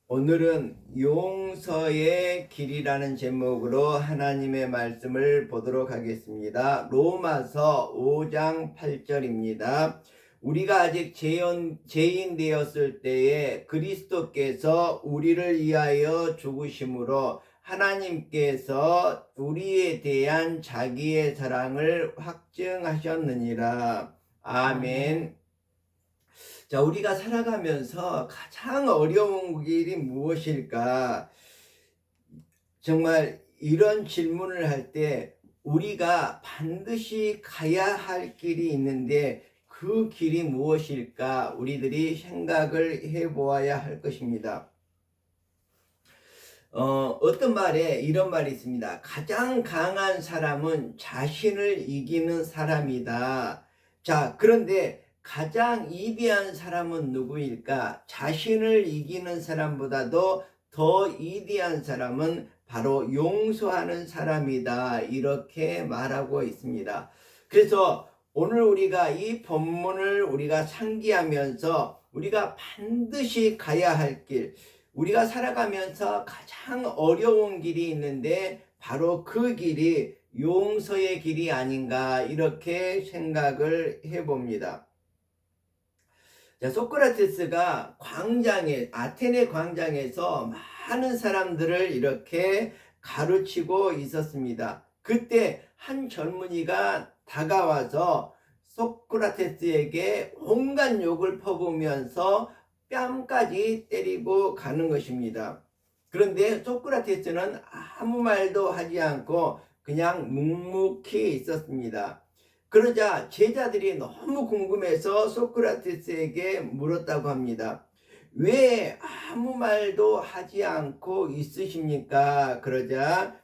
오늘은 용서의 길이라는 제목으로 하나님의 말씀을 보도록 하겠습니다. 로마서 5장 8절입니다. 우리가 아직 죄인 되었을 때에 그리스도께서 우리를 위하여 죽으심으로 하나님께서 우리에 대한 자기의 사랑을 확증하셨느니라. 아멘. 자, 우리가 살아가면서 가장 어려운 길이 무엇일까? 정말 이런 질문을 할 때 우리가 반드시 가야 할 길이 있는데 그 길이 무엇일까? 우리들이 생각을 해 보아야 할 것입니다. 어떤 말에 이런 말이 있습니다. 가장 강한 사람은 자신을 이기는 사람이다. 자, 그런데 가장 위대한 사람은 누구일까? 자신을 이기는 사람보다도 더 위대한 사람은 바로 용서하는 사람이다. 이렇게 말하고 있습니다. 그래서 오늘 우리가 이 본문을 우리가 상기하면서 우리가 반드시 가야 할 길, 우리가 살아가면서 가장 어려운 길이 있는데 바로 그 길이 용서의 길이 아닌가 이렇게 생각을 해봅니다. 자, 소크라테스가 아테네 광장에서 많은 사람들을 이렇게 가르치고 있었습니다. 그때 한 젊은이가 다가와서 소크라테스에게 온갖 욕을 퍼부으면서 뺨까지 때리고 가는 것입니다. 그런데 소크라테스는 아무 말도 하지 않고 그냥 묵묵히 있었습니다. 그러자 제자들이 너무 궁금해서 소크라테스에게 물었다고 합니다. 왜 아무 말도 하지 않고 있으십니까? 그러자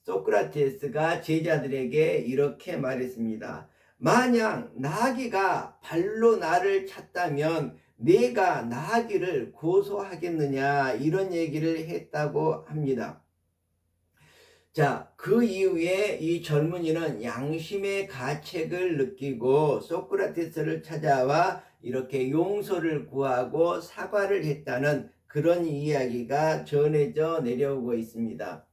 소크라테스가 제자들에게 이렇게 말했습니다. 만약 나귀가 발로 나를 찼다면 내가 나귀를 고소하겠느냐 이런 얘기를 했다고 합니다. 자, 그 이후에 이 젊은이는 양심의 가책을 느끼고 소크라테스를 찾아와 이렇게 용서를 구하고 사과를 했다는 그런 이야기가 전해져 내려오고 있습니다.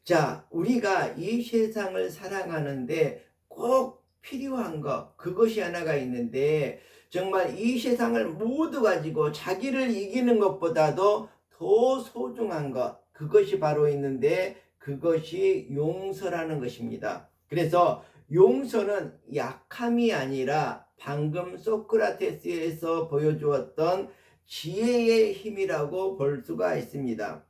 자, 우리가 이 세상을 사랑하는데 꼭 필요한 것, 그것이 하나가 있는데 정말 이 세상을 모두 가지고 자기를 이기는 것보다도 더 소중한 것, 그것이 바로 있는데 그것이 용서라는 것입니다. 그래서 용서는 약함이 아니라 방금 소크라테스에서 보여주었던 지혜의 힘이라고 볼 수가 있습니다.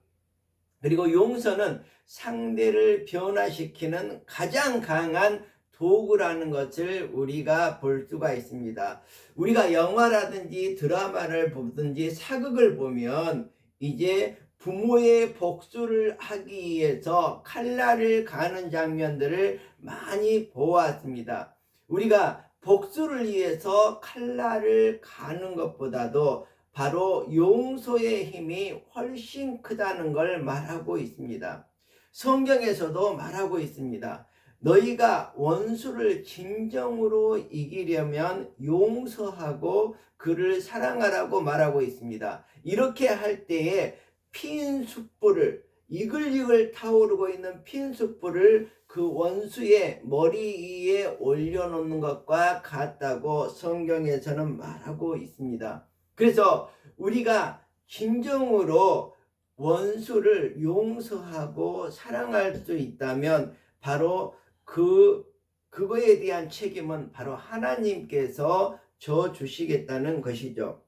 그리고 용서는 상대를 변화시키는 가장 강한 도구라는 것을 우리가 볼 수가 있습니다. 우리가 영화라든지 드라마를 보든지 사극을 보면 이제 부모의 복수를 하기 위해서 칼날을 가는 장면들을 많이 보았습니다. 우리가 복수를 위해서 칼날을 가는 것보다도 바로 용서의 힘이 훨씬 크다는 걸 말하고 있습니다. 성경에서도 말하고 있습니다. 너희가 원수를 진정으로 이기려면 용서하고 그를 사랑하라고 말하고 있습니다. 이렇게 할 때에 핀 숯불을 이글이글 타오르고 있는 핀 숯불을 그 원수의 머리 위에 올려놓는 것과 같다고 성경에서는 말하고 있습니다. 그래서 우리가 진정으로 원수를 용서하고 사랑할 수 있다면 바로 그거에 대한 책임은 바로 하나님께서 져 주시겠다는 것이죠.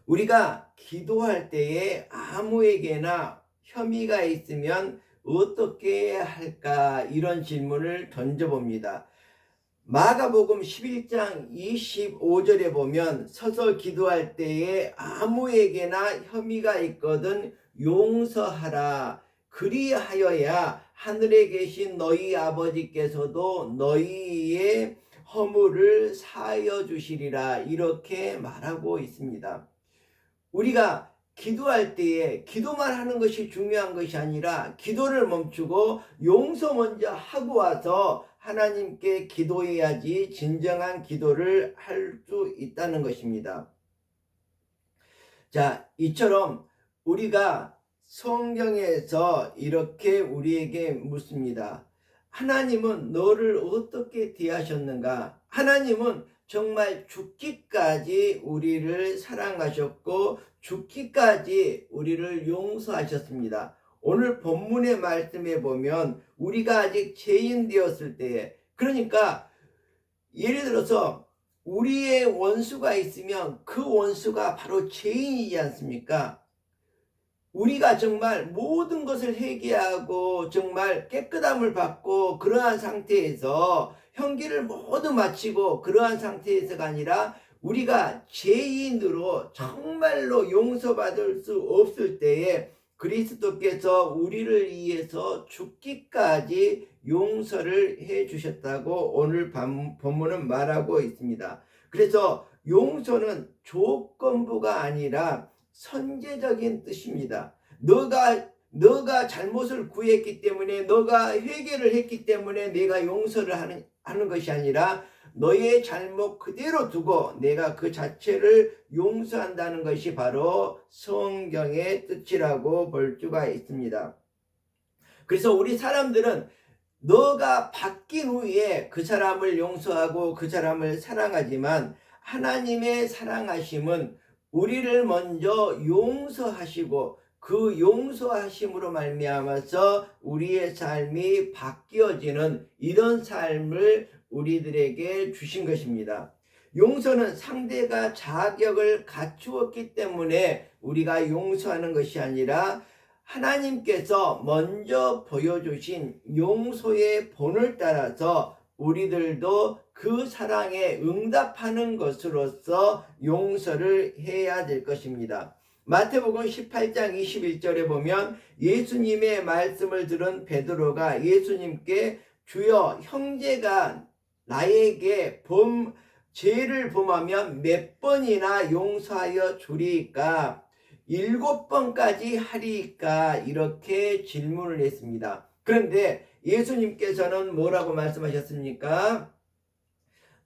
우리가 기도할 때에 아무에게나 혐의가 있으면 어떻게 해야 할까 이런 질문을 던져봅니다. 마가복음 11장 25절에 보면 서서 기도할 때에 아무에게나 혐의가 있거든 용서하라. 그리하여야 하늘에 계신 너희 아버지께서도 너희의 허물을 사하여 주시리라. 이렇게 말하고 있습니다. 우리가 기도할 때에 기도만 하는 것이 중요한 것이 아니라 기도를 멈추고 용서 먼저 하고 와서 하나님께 기도해야지 진정한 기도를 할 수 있다는 것입니다. 자, 이처럼 우리가 성경에서 이렇게 우리에게 묻습니다. 하나님은 너를 어떻게 대하셨는가? 하나님은 정말 죽기까지 우리를 사랑하셨고 죽기까지 우리를 용서하셨습니다. 오늘 본문의 말씀에 보면 우리가 아직 죄인 되었을 때에, 그러니까 예를 들어서 우리의 원수가 있으면 그 원수가 바로 죄인이지 않습니까? 우리가 정말 모든 것을 회개하고 정말 깨끗함을 받고 그러한 상태에서 형기를 모두 마치고 그러한 상태에서가 아니라 우리가 죄인으로 정말로 용서받을 수 없을 때에 그리스도께서 우리를 위해서 죽기까지 용서를 해 주셨다고 오늘 본문은 말하고 있습니다. 그래서 용서는 조건부가 아니라 선제적인 뜻입니다. 너가 잘못을 구했기 때문에, 너가 회개를 했기 때문에 내가 용서를 하는 것이 아니라 너의 잘못 그대로 두고 내가 그 자체를 용서한다는 것이 바로 성경의 뜻이라고 볼 수가 있습니다. 그래서 우리 사람들은 너가 바뀐 후에 그 사람을 용서하고 그 사람을 사랑하지만 하나님의 사랑하심은 우리를 먼저 용서하시고 그 용서하심으로 말미암아서 우리의 삶이 바뀌어지는 이런 삶을 우리들에게 주신 것입니다. 용서는 상대가 자격을 갖추었기 때문에 우리가 용서하는 것이 아니라 하나님께서 먼저 보여주신 용서의 본을 따라서 우리들도 그 사랑에 응답하는 것으로서 용서를 해야 될 것입니다. 마태복음 18장 21절에 보면 예수님의 말씀을 들은 베드로가 예수님께 주여 형제가 나에게 죄를 범하면 몇 번이나 용서하여 주리이까? 7번까지 하리이까? 이렇게 질문을 했습니다. 그런데 예수님께서는 뭐라고 말씀하셨습니까?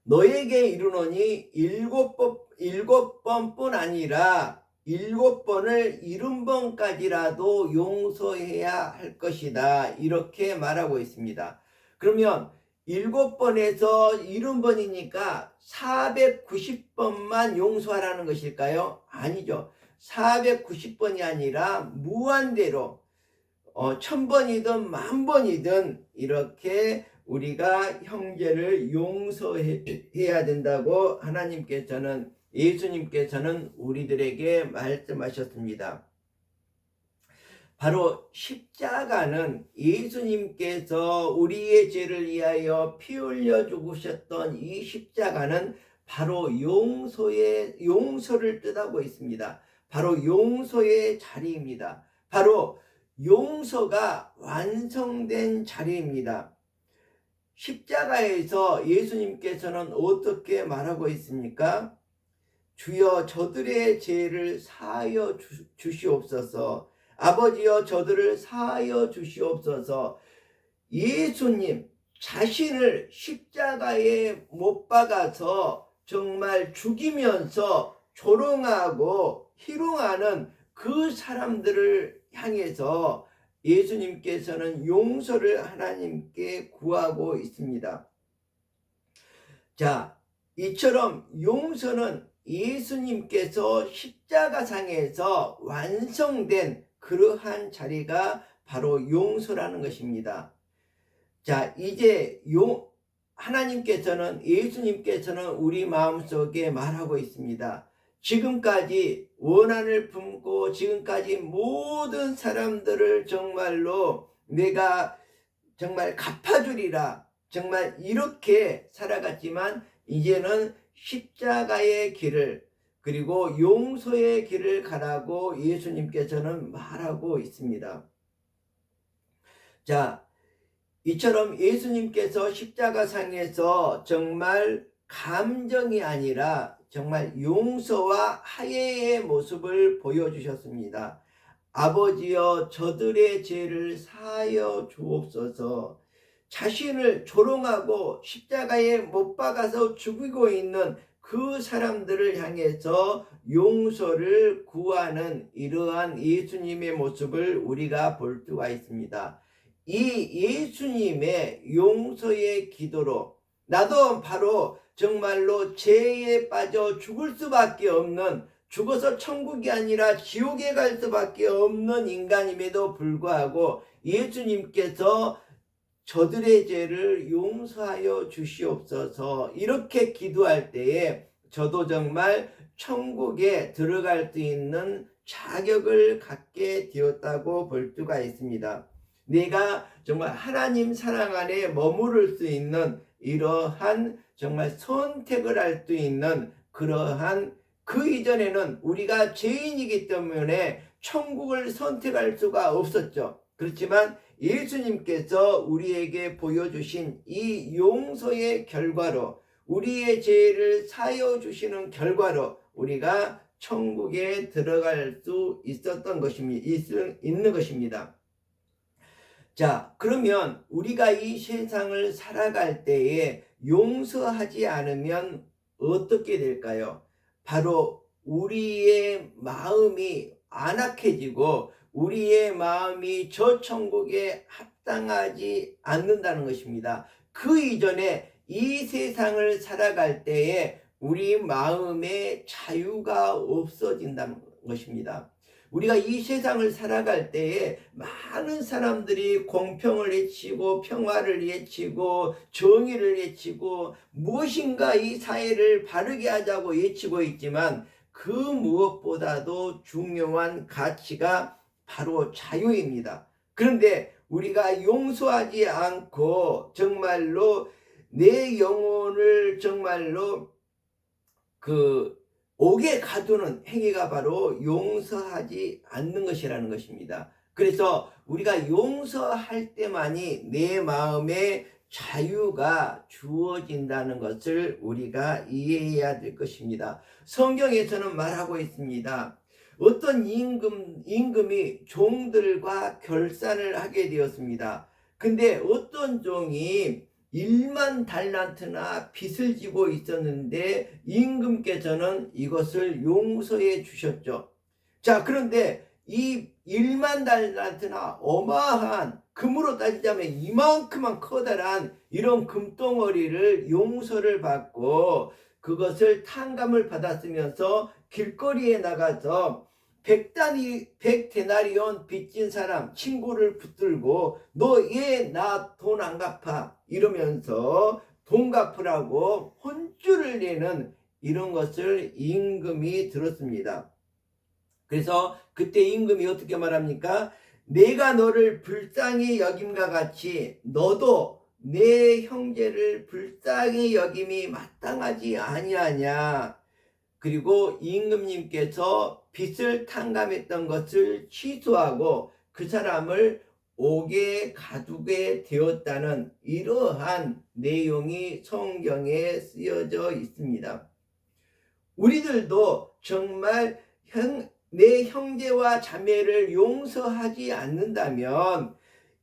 너에게 이르노니 7번뿐 아니라 7번을 70번까지라도 용서해야 할 것이다. 이렇게 말하고 있습니다. 그러면 7번에서 70번이니까 490번만 용서하라는 것일까요? 아니죠. 490번이 아니라 무한대로 1000번이든 10,000번이든 이렇게 우리가 형제를 용서해야 된다고 하나님께서는, 예수님께서는 우리들에게 말씀하셨습니다. 바로 십자가는 예수님께서 우리의 죄를 위하여 피 흘려 죽으셨던 이 십자가는 바로 용서를 뜻하고 있습니다. 바로 용서의 자리입니다. 바로 용서가 완성된 자리입니다. 십자가에서 예수님께서는 어떻게 말하고 있습니까? 주여 저들의 죄를 사하여 주시옵소서. 아버지여 저들을 사하여 주시옵소서. 예수님 자신을 십자가에 못 박아서 정말 죽이면서 조롱하고 희롱하는 그 사람들을 향해서 예수님께서는 용서를 하나님께 구하고 있습니다. 자, 이처럼 용서는 예수님께서 십자가상에서 완성된 그러한 자리가 바로 용서라는 것입니다. 자, 이제 하나님께서는, 예수님께서는 우리 마음속에 말하고 있습니다. 지금까지 원한을 품고 지금까지 모든 사람들을 정말로 내가 정말 갚아주리라, 정말 이렇게 살아갔지만 이제는 십자가의 길을, 그리고 용서의 길을 가라고 예수님께서는 말하고 있습니다. 자, 이처럼 예수님께서 십자가상에서 정말 감정이 아니라 정말 용서와 화해의 모습을 보여주셨습니다. 아버지여 저들의 죄를 사하여 주옵소서. 자신을 조롱하고 십자가에 못 박아서 죽이고 있는 그 사람들을 향해서 용서를 구하는 이러한 예수님의 모습을 우리가 볼 수가 있습니다. 이 예수님의 용서의 기도로 나도 바로 정말로 죄에 빠져 죽을 수밖에 없는, 죽어서 천국이 아니라 지옥에 갈 수밖에 없는 인간임에도 불구하고 예수님께서 저들의 죄를 용서하여 주시옵소서 이렇게 기도할 때에 저도 정말 천국에 들어갈 수 있는 자격을 갖게 되었다고 볼 수가 있습니다. 내가 정말 하나님 사랑 안에 머무를 수 있는 이러한 정말 선택을 할 수 있는 그러한, 그 이전에는 우리가 죄인이기 때문에 천국을 선택할 수가 없었죠. 그렇지만 예수님께서 우리에게 보여주신 이 용서의 결과로, 우리의 죄를 사여 주시는 결과로 우리가 천국에 들어갈 수 있었던 것입니다. 있는 것입니다. 자, 그러면 우리가 이 세상을 살아갈 때에 용서하지 않으면 어떻게 될까요? 바로 우리의 마음이 안악해지고 우리의 마음이 저 천국에 합당하지 않는다는 것입니다. 그 이전에 이 세상을 살아갈 때에 우리 마음에 자유가 없어진다는 것입니다. 우리가 이 세상을 살아갈 때에 많은 사람들이 공평을 외치고 평화를 외치고 정의를 외치고 무엇인가 이 사회를 바르게 하자고 외치고 있지만 그 무엇보다도 중요한 가치가 바로 자유입니다. 그런데 우리가 용서하지 않고 정말로 내 영혼을 정말로 옥에 가두는 행위가 바로 용서하지 않는 것이라는 것입니다. 그래서 우리가 용서할 때만이 내 마음에 자유가 주어진다는 것을 우리가 이해해야 될 것입니다. 성경에서는 말하고 있습니다. 어떤 임금이 종들과 결산을 하게 되었습니다. 근데 어떤 종이 1만 달란트나 빚을 지고 있었는데 임금께서는 이것을 용서해 주셨죠. 자, 그런데 이 1만 달란트나 어마어마한, 금으로 따지자면 이만큼만 커다란 이런 금덩어리를 용서를 받고 그것을 탕감을 받았으면서 길거리에 나가서 100데나리온 빚진 사람 친구를 붙들고 너 얘 나 돈 안 갚아 이러면서 돈 갚으라고 혼쭐을 내는 이런 것을 임금이 들었습니다. 그래서 그때 임금이 어떻게 말합니까? 내가 너를 불쌍히 여김과 같이 너도 내 형제를 불쌍히 여김이 마땅하지 아니하냐. 그리고 임금님께서 빚을 탕감했던 것을 취소하고 그 사람을 옥에 가두게 되었다는 이러한 내용이 성경에 쓰여져 있습니다. 우리들도 정말 내 형제와 자매를 용서하지 않는다면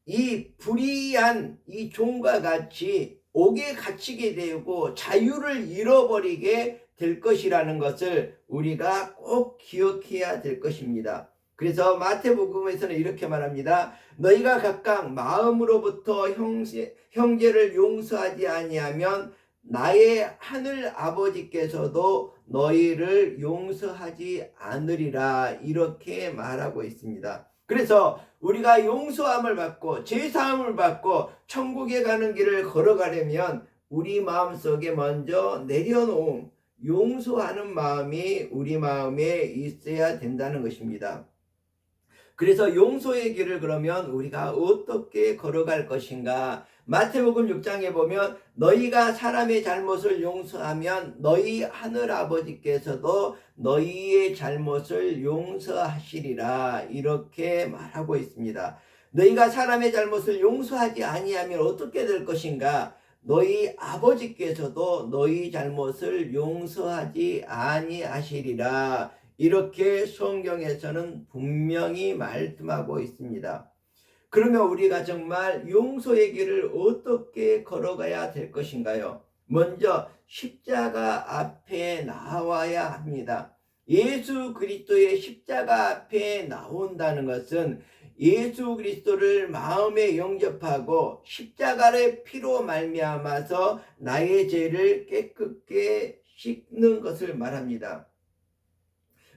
이 불의한 이 종과 같이 옥에 갇히게 되고 자유를 잃어버리게 될 것이라는 것을 우리가 꼭 기억해야 될 것입니다. 그래서 마태복음에서는 이렇게 말합니다. 너희가 각각 마음으로부터 형제를 용서하지 아니하면 나의 하늘 아버지께서도 너희를 용서하지 않으리라 이렇게 말하고 있습니다. 그래서 우리가 용서함을 받고 죄사함을 받고 천국에 가는 길을 걸어가려면 우리 마음속에 먼저 내려놓은 용서하는 마음이 우리 마음에 있어야 된다는 것입니다. 그래서 용서의 길을 그러면 우리가 어떻게 걸어갈 것인가? 마태복음 6장에 보면 너희가 사람의 잘못을 용서하면 너희 하늘아버지께서도 너희의 잘못을 용서하시리라 이렇게 말하고 있습니다. 너희가 사람의 잘못을 용서하지 아니하면 어떻게 될 것인가? 너희 아버지께서도 너희 잘못을 용서하지 아니하시리라 이렇게 성경에서는 분명히 말씀하고 있습니다. 그러면 우리가 정말 용서의 길을 어떻게 걸어가야 될 것인가요? 먼저 십자가 앞에 나와야 합니다. 예수 그리스도의 십자가 앞에 나온다는 것은 예수 그리스도를 마음에 영접하고 십자가의 피로 말미암아서 나의 죄를 깨끗게 씻는 것을 말합니다.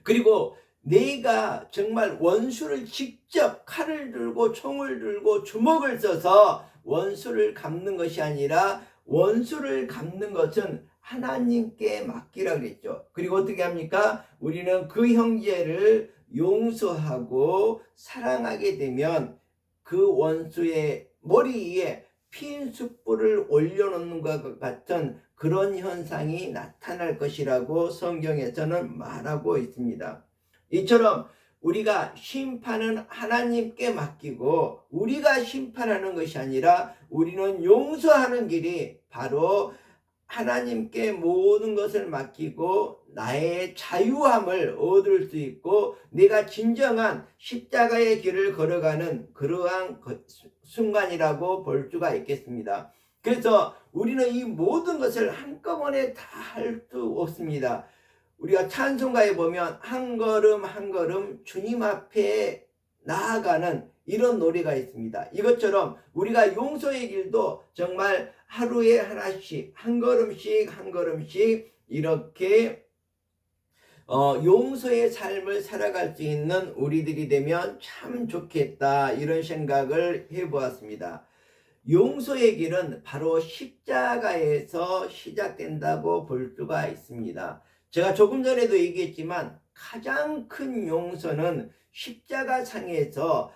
그리고 내가 정말 원수를 직접 칼을 들고 총을 들고 주먹을 써서 원수를 갚는 것이 아니라 원수를 갚는 것은 하나님께 맡기라 그랬죠. 그리고 어떻게 합니까? 우리는 그 형제를 용서하고 사랑하게 되면 그 원수의 머리 위에 핀 숯불을 올려놓는 것 같은 그런 현상이 나타날 것이라고 성경에서는 말하고 있습니다. 이처럼 우리가 심판은 하나님께 맡기고 우리가 심판하는 것이 아니라 우리는 용서하는 길이 바로 하나님께 모든 것을 맡기고 나의 자유함을 얻을 수 있고 내가 진정한 십자가의 길을 걸어가는 그러한 순간이라고 볼 수가 있겠습니다. 그래서 우리는 이 모든 것을 한꺼번에 다 할 수 없습니다. 우리가 찬송가에 보면 한 걸음 한 걸음 주님 앞에 나아가는 이런 노래가 있습니다. 이것처럼 우리가 용서의 길도 정말 하루에 하나씩 한 걸음씩 한 걸음씩 이렇게 용서의 삶을 살아갈 수 있는 우리들이 되면 참 좋겠다, 이런 생각을 해보았습니다. 용서의 길은 바로 십자가에서 시작된다고 볼 수가 있습니다. 제가 조금 전에도 얘기했지만 가장 큰 용서는 십자가상에서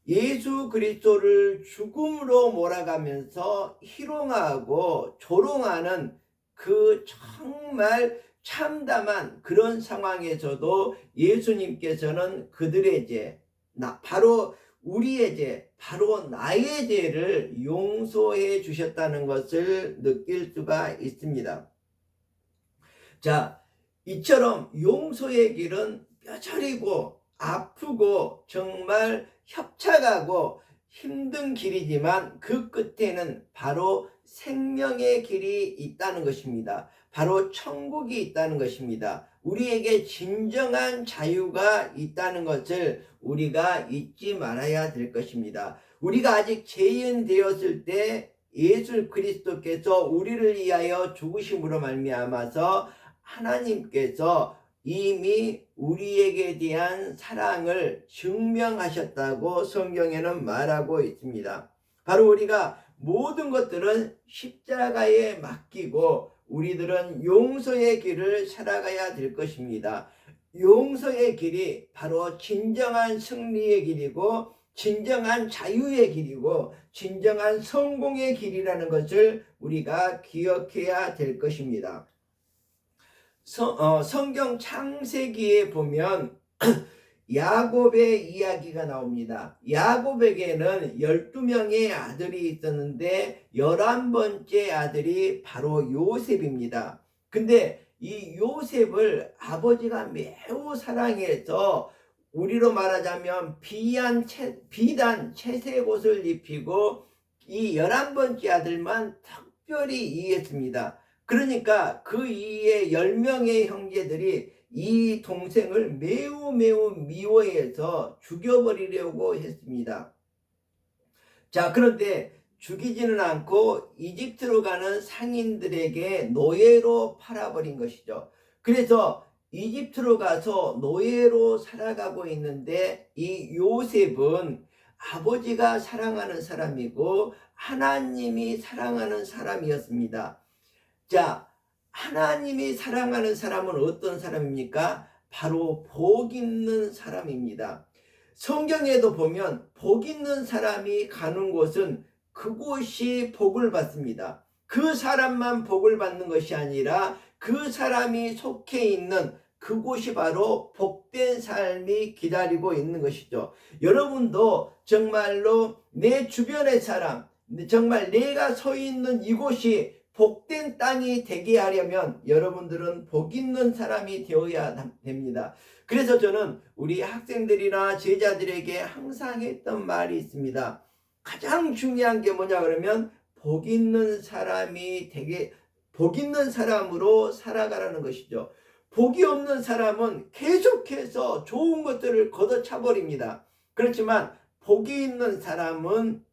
예수 그리스도를 죽음으로 몰아가면서 희롱하고 조롱하는 그 정말 참담한 그런 상황에서도 예수님께서는 그들의 죄, 바로 우리의 죄, 바로 나의 죄를 용서해 주셨다는 것을 느낄 수가 있습니다. 자, 이처럼 용서의 길은 뼈저리고 아프고 정말 협착하고 힘든 길이지만 그 끝에는 바로 생명의 길이 있다는 것입니다. 바로 천국이 있다는 것입니다. 우리에게 진정한 자유가 있다는 것을 우리가 잊지 말아야 될 것입니다. 우리가 아직 죄인 되었을 때 예수 그리스도께서 우리를 위하여 죽으심으로 말미암아서 하나님께서 이미 우리에게 대한 사랑을 증명하셨다고 성경에는 말하고 있습니다. 바로 우리가 모든 것들은 십자가에 맡기고 우리들은 용서의 길을 살아가야 될 것입니다. 용서의 길이 바로 진정한 승리의 길이고 진정한 자유의 길이고 진정한 성공의 길이라는 것을 우리가 기억해야 될 것입니다. 성경 창세기에 보면 야곱의 이야기가 나옵니다. 야곱에게는 12명의 아들이 있었는데 11번째 아들이 바로 요셉입니다. 근데 이 요셉을 아버지가 매우 사랑해서 우리로 말하자면 비단 채색 옷을 입히고 이 11번째 아들만 특별히 이해했습니다. 그러니까 그 이에 10명의 형제들이 이 동생을 매우 미워해서 죽여버리려고 했습니다. 자, 그런데 죽이지는 않고 이집트로 가는 상인들에게 노예로 팔아버린 것이죠. 그래서 이집트로 가서 노예로 살아가고 있는데 이 요셉은 아버지가 사랑하는 사람이고 하나님이 사랑하는 사람이었습니다. 자, 하나님이 사랑하는 사람은 어떤 사람입니까? 바로 복 있는 사람입니다. 성경에도 보면 복 있는 사람이 가는 곳은 그곳이 복을 받습니다. 그 사람만 복을 받는 것이 아니라 그 사람이 속해 있는 그곳이 바로 복된 삶이 기다리고 있는 것이죠. 여러분도 정말로 내 주변의 사람, 정말 내가 서 있는 이곳이 복된 땅이 되게 하려면 여러분들은 복 있는 사람이 되어야 됩니다. 그래서 저는 우리 학생들이나 제자들에게 항상 했던 말이 있습니다. 가장 중요한 게 뭐냐 그러면 복 있는 사람이 되게 복 있는 사람으로 살아가라는 것이죠. 복이 없는 사람은 계속해서 좋은 것들을 걷어차버립니다. 그렇지만 복이 있는 사람은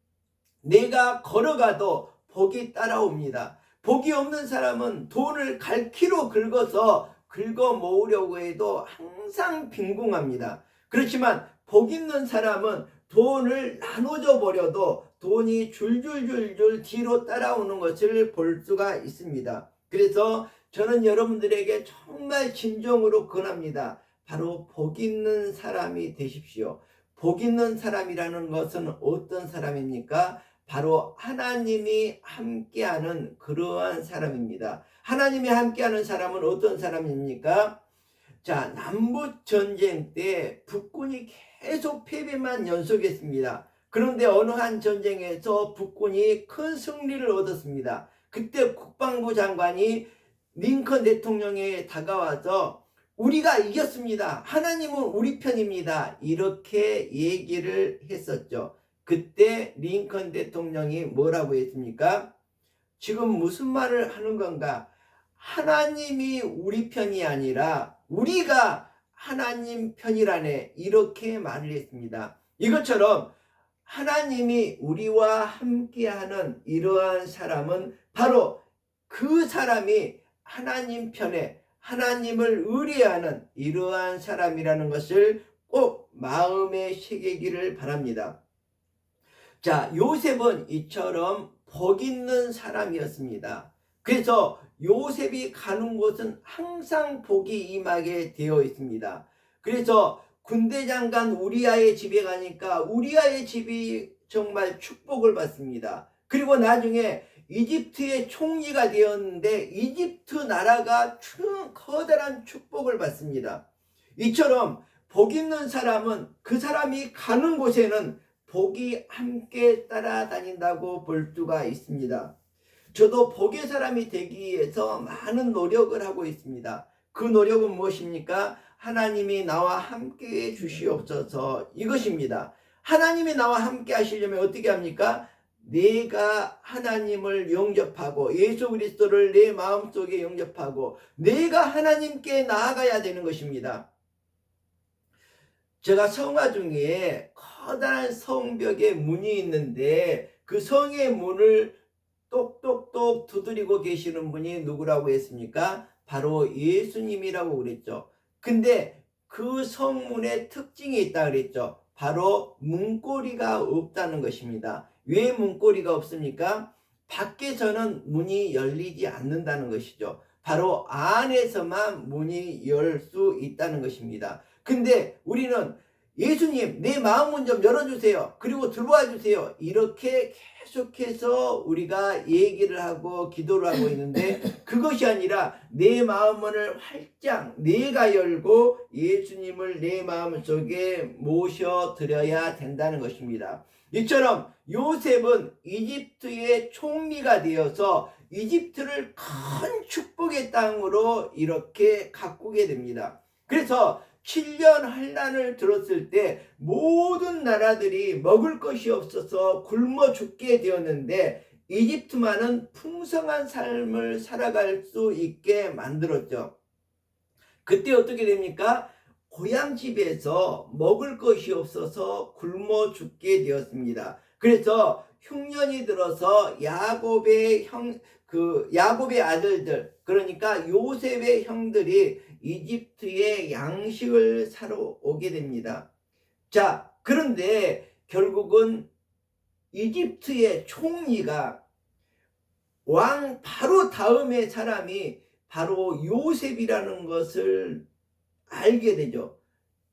내가 걸어가도 복이 따라옵니다. 복이 없는 사람은 돈을 갈퀴로 긁어서 긁어 모으려고 해도 항상 빈궁합니다. 그렇지만 복 있는 사람은 돈을 나눠줘 버려도 돈이 줄줄줄줄 뒤로 따라오는 것을 볼 수가 있습니다. 그래서 저는 여러분들에게 정말 진정으로 권합니다. 바로 복 있는 사람이 되십시오. 복 있는 사람이라는 것은 어떤 사람입니까? 바로 하나님이 함께하는 그러한 사람입니다. 하나님이 함께하는 사람은 어떤 사람입니까? 자, 남북전쟁 때 북군이 계속 패배만 연속했습니다. 그런데 어느 한 전쟁에서 북군이 큰 승리를 얻었습니다. 그때 국방부 장관이 링컨 대통령에 다가와서 우리가 이겼습니다. 하나님은 우리 편입니다. 이렇게 얘기를 했었죠. 그때 링컨 대통령이 뭐라고 했습니까? 지금 무슨 말을 하는 건가? 하나님이 우리 편이 아니라 우리가 하나님 편이라네. 이렇게 말을 했습니다. 이것처럼 하나님이 우리와 함께하는 이러한 사람은 바로 그 사람이 하나님 편에 하나님을 의뢰하는 이러한 사람이라는 것을 꼭 마음에 새기기를 바랍니다. 자, 요셉은 이처럼 복 있는 사람이었습니다. 그래서 요셉이 가는 곳은 항상 복이 임하게 되어 있습니다. 그래서 군대 장관 우리아의 집에 가니까 우리아의 집이 정말 축복을 받습니다. 그리고 나중에 이집트의 총리가 되었는데 이집트 나라가 커다란 축복을 받습니다. 이처럼 복 있는 사람은 그 사람이 가는 곳에는 복이 함께 따라다닌다고 볼 수가 있습니다. 저도 복의 사람이 되기 위해서 많은 노력을 하고 있습니다. 그 노력은 무엇입니까? 하나님이 나와 함께 해 주시옵소서, 이것입니다. 하나님이 나와 함께 하시려면 어떻게 합니까? 내가 하나님을 영접하고 예수 그리스도를 내 마음속에 영접하고 내가 하나님께 나아가야 되는 것입니다. 제가 성화 중에 커다란 성벽에 문이 있는데 그 성의 문을 똑똑똑 두드리고 계시는 분이 누구라고 했습니까? 바로 예수님이라고 그랬죠. 근데 그 성문에 특징이 있다 그랬죠. 바로 문고리가 없다는 것입니다. 왜 문고리가 없습니까? 밖에서는 문이 열리지 않는다는 것이죠. 바로 안에서만 문이 열 수 있다는 것입니다. 근데 우리는 예수님, 내 마음문 좀 열어주세요. 그리고 들어와 주세요. 이렇게 계속해서 우리가 얘기를 하고 기도를 하고 있는데 그것이 아니라 내 마음문을 활짝 내가 열고 예수님을 내 마음속에 모셔드려야 된다는 것입니다. 이처럼 요셉은 이집트의 총리가 되어서 이집트를 큰 축복의 땅으로 이렇게 가꾸게 됩니다. 그래서 7년 환난을 들었을 때 모든 나라들이 먹을 것이 없어서 굶어 죽게 되었는데 이집트만은 풍성한 삶을 살아갈 수 있게 만들었죠. 그때 어떻게 됩니까? 고향 집에서 먹을 것이 없어서 굶어 죽게 되었습니다. 그래서 흉년이 들어서 야곱의 아들들, 그러니까 요셉의 형들이 이집트에 양식을 사러 오게 됩니다. 자, 그런데 결국은 이집트의 총리가 왕 바로 다음의 사람이 바로 요셉이라는 것을 알게 되죠.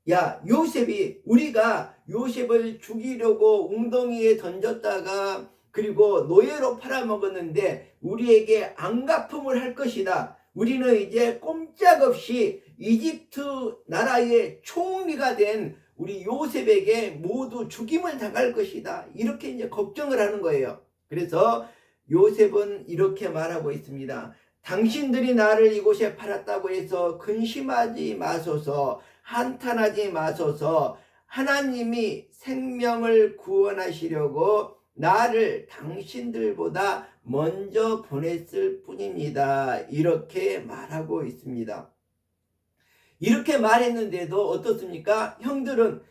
야, 요셉이, 우리가 요셉을 죽이려고 웅덩이에 던졌다가 그리고 노예로 팔아먹었는데 우리에게 안갚음을 할 것이다. 우리는 이제 꼼짝없이 이집트 나라의 총리가 된 우리 요셉에게 모두 죽임을 당할 것이다. 이렇게 이제 걱정을 하는 거예요. 그래서 요셉은 이렇게 말하고 있습니다. 당신들이 나를 이곳에 팔았다고 해서 근심하지 마소서, 한탄하지 마소서. 하나님이 생명을 구원하시려고 나를 당신들보다 먼저 보냈을 뿐입니다. 이렇게 말하고 있습니다. 이렇게 말했는데도 어떻습니까? 형들은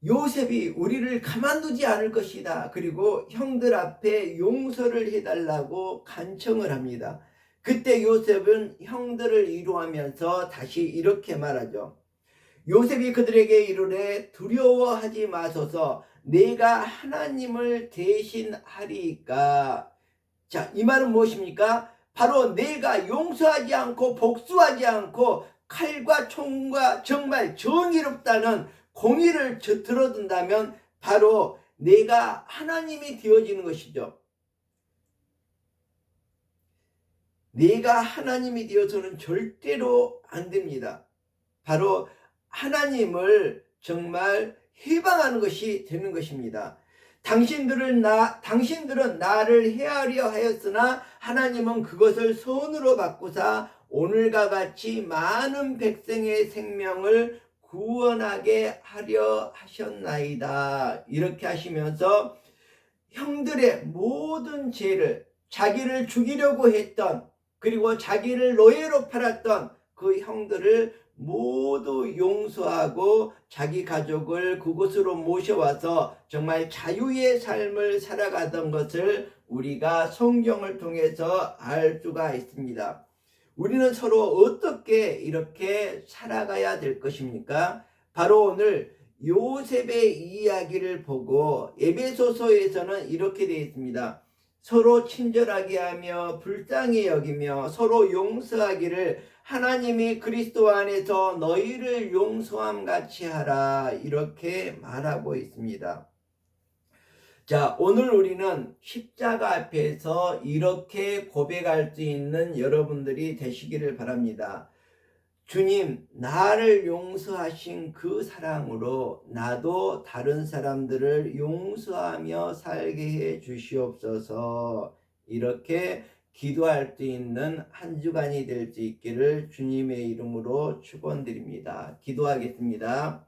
요셉이 우리를 가만두지 않을 것이다. 그리고 형들 앞에 용서를 해달라고 간청을 합니다. 그때 요셉은 형들을 위로하면서 다시 이렇게 말하죠. 요셉이 그들에게 이르되 두려워하지 마소서 내가 하나님을 대신하리이까. 자, 이 말은 무엇입니까? 바로 내가 용서하지 않고 복수하지 않고 칼과 총과 정말 정의롭다는 공의를 들어둔다면 바로 내가 하나님이 되어지는 것이죠. 내가 하나님이 되어서는 절대로 안 됩니다. 바로 하나님을 정말 해방하는 것이 되는 것입니다. 당신들은 나를 해하려 하였으나 하나님은 그것을 선으로 바꾸사 오늘과 같이 많은 백성의 생명을 구원하게 하려 하셨나이다. 이렇게 하시면서 형들의 모든 죄를, 자기를 죽이려고 했던, 그리고 자기를 노예로 팔았던 그 형들을 모두 용서하고 자기 가족을 그곳으로 모셔와서 정말 자유의 삶을 살아가던 것을 우리가 성경을 통해서 알 수가 있습니다. 우리는 서로 어떻게 이렇게 살아가야 될 것입니까? 바로 오늘 요셉의 이야기를 보고 에베소서에서는 이렇게 되어 있습니다. 서로 친절하게 하며 불쌍히 여기며 서로 용서하기를 하나님이 그리스도 안에서 너희를 용서함 같이 하라. 이렇게 말하고 있습니다. 자, 오늘 우리는 십자가 앞에서 이렇게 고백할 수 있는 여러분들이 되시기를 바랍니다. 주님, 나를 용서하신 그 사랑으로 나도 다른 사람들을 용서하며 살게 해 주시옵소서. 이렇게 기도할 수 있는 한 주간이 될 수 있기를 주님의 이름으로 축원드립니다. 기도하겠습니다.